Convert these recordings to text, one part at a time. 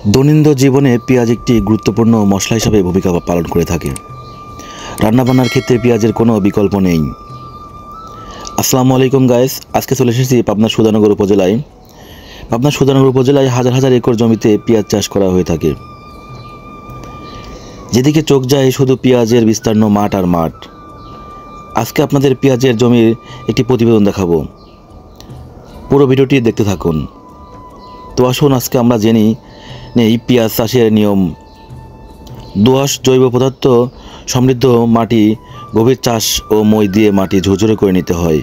দৈনন্দিন জীবনে পেঁয়াজ একটি গুরুত্বপূর্ণ মশলা হিসাবে ভূমিকা পালন করে থাকে। রান্নাবান্নার ক্ষেত্রে পেঁয়াজের কোনো বিকল্প নেই। আসসালামু আলাইকুম গাইস, আজকে চলে এসেছি পাবনার সুধানগর উপজেলায়। পাবনার সুধানগর উপজেলায় হাজার হাজার একর জমিতে পেঁয়াজ চাষ করা হয়ে থাকে। যেদিকে চোখ যায় শুধু পেঁয়াজের বিস্তীর্ণ মাঠ আর মাঠ। আজকে আপনাদের পেঁয়াজের জমির একটি প্রতিবেদন দেখাবো, পুরো ভিডিওটি দেখতে থাকুন। তো আসুন আজকে আমরা জেনে নেই পেঁয়াজ চাষের নিয়ম। দোআঁশ জৈব পদার্থ সমৃদ্ধ মাটি, গভীর চাষ ও মই দিয়ে মাটি ঝুরঝুরে করে নিতে হয়।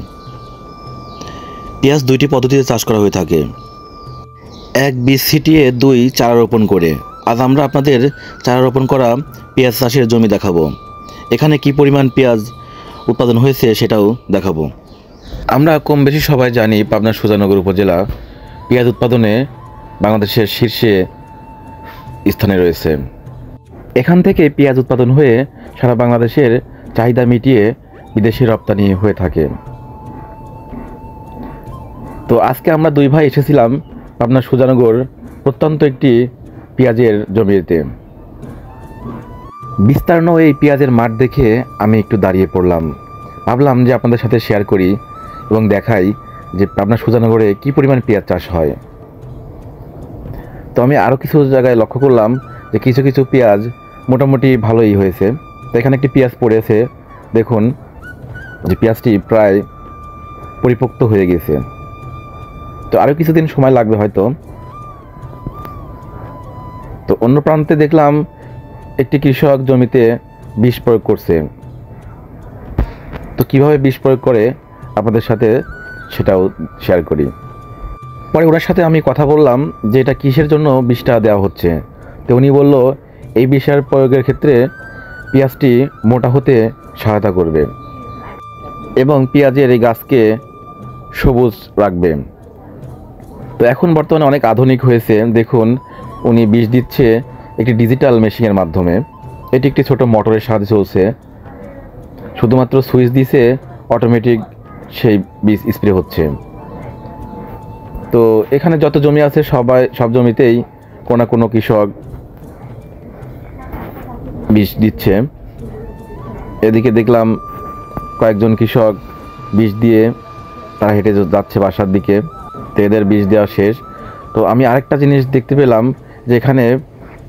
পেঁয়াজ দুইটি পদ্ধতিতে চাষ করা হয়ে থাকে। এক, বীজ ছিটিয়ে, দুই, চারা রোপণ করে। আজ আমরা আপনাদের চারা রোপণ করা পেঁয়াজ চাষের জমি দেখাবো। এখানে কি পরিমাণ পেঁয়াজ উৎপাদন হয়েছে সেটাও দেখাবো। আমরা কম বেশি সবাই জানি পাবনার সুধানগর উপজেলা পেঁয়াজ উৎপাদনে বাংলাদেশের শীর্ষে স্থানে রয়েছে। এখান থেকে পেঁয়াজ উৎপাদন হয়ে সারা বাংলাদেশের চাহিদা মিটিয়ে বিদেশে রপ্তানি হয়ে থাকে। তো আজকে আমরা দুই ভাই এসেছিলাম পাবনার সুধানগর প্রত্যন্ত একটি পেঁয়াজের জমিতে। বিস্তীর্ণ এই পেঁয়াজের মাঠ দেখে আমি একটু দাঁড়িয়ে পড়লাম। ভাবলাম যে আপনাদের সাথে শেয়ার করি এবং দেখাই যে পাবনার সুধানগরে কী পরিমাণ পেঁয়াজ চাষ হয়। তো আমি আরও কিছু জায়গায় লক্ষ্য করলাম যে কিছু কিছু পেঁয়াজ মোটামুটি ভালোই হয়েছে। তো এখানে একটি পেঁয়াজ পড়েছে, দেখুন যে পেঁয়াজটি প্রায় পরিপক্ত হয়ে গেছে। তো আরও কিছুদিন সময় লাগবে হয়তো। তো অন্য প্রান্তে দেখলাম একটি কৃষক জমিতে বিষ প্রয়োগ করছে। তো কীভাবে বিষ প্রয়োগ করে আপনাদের সাথে সেটাও শেয়ার করি। পরে ওনার সাথে আমি কথা বললাম যে এটা কিসের জন্য বিষটা দেওয়া হচ্ছে। তো উনি বলল এই বিষের প্রয়োগের ক্ষেত্রে পেঁয়াজটি মোটা হতে সহায়তা করবে এবং পেঁয়াজের এই গাছকে সবুজ রাখবে। তো এখন বর্তমানে অনেক আধুনিক হয়েছে, দেখুন উনি বিষ দিচ্ছে একটি ডিজিটাল মেশিনের মাধ্যমে। এটি একটি ছোট মোটরের সাহায্যে চলছে, শুধুমাত্র সুইচ দিছে অটোমেটিক সেই বিষ স্প্রে হচ্ছে। তো এখানে যত জমি আছে সব জমিতেই কোনো কোনো কৃষক বিষ দিচ্ছে। এদিকে দেখলাম কয়েকজন কৃষক বিষ দিয়ে তারা হেঁটে যাচ্ছে বাসার দিকে। তো এদের বিষ দেওয়া শেষ। তো আমি আরেকটা জিনিস দেখতে পেলাম যে এখানে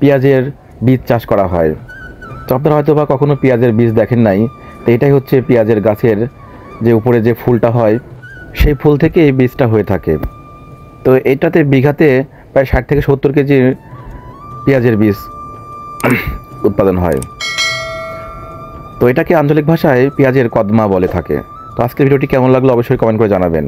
পেঁয়াজের বীজ চাষ করা হয়। তো আপনারা হয়তো বা কখনো পেঁয়াজের বীজ দেখেন নাই। তো এটাই হচ্ছে পেঁয়াজের গাছের যে উপরে যে ফুলটা হয়, সেই ফুল থেকে এই বীজটা হয়ে থাকে। তো এটাতে বিঘাতে প্রায় 60 থেকে 70 কেজি পেঁয়াজের বীজ উৎপাদন হয়। তো এটাকে আঞ্চলিক ভাষায় পেঁয়াজের কদমা বলে থাকে। তো আজকের ভিডিওটি কেমন লাগলো অবশ্যই কমেন্ট করে জানাবেন।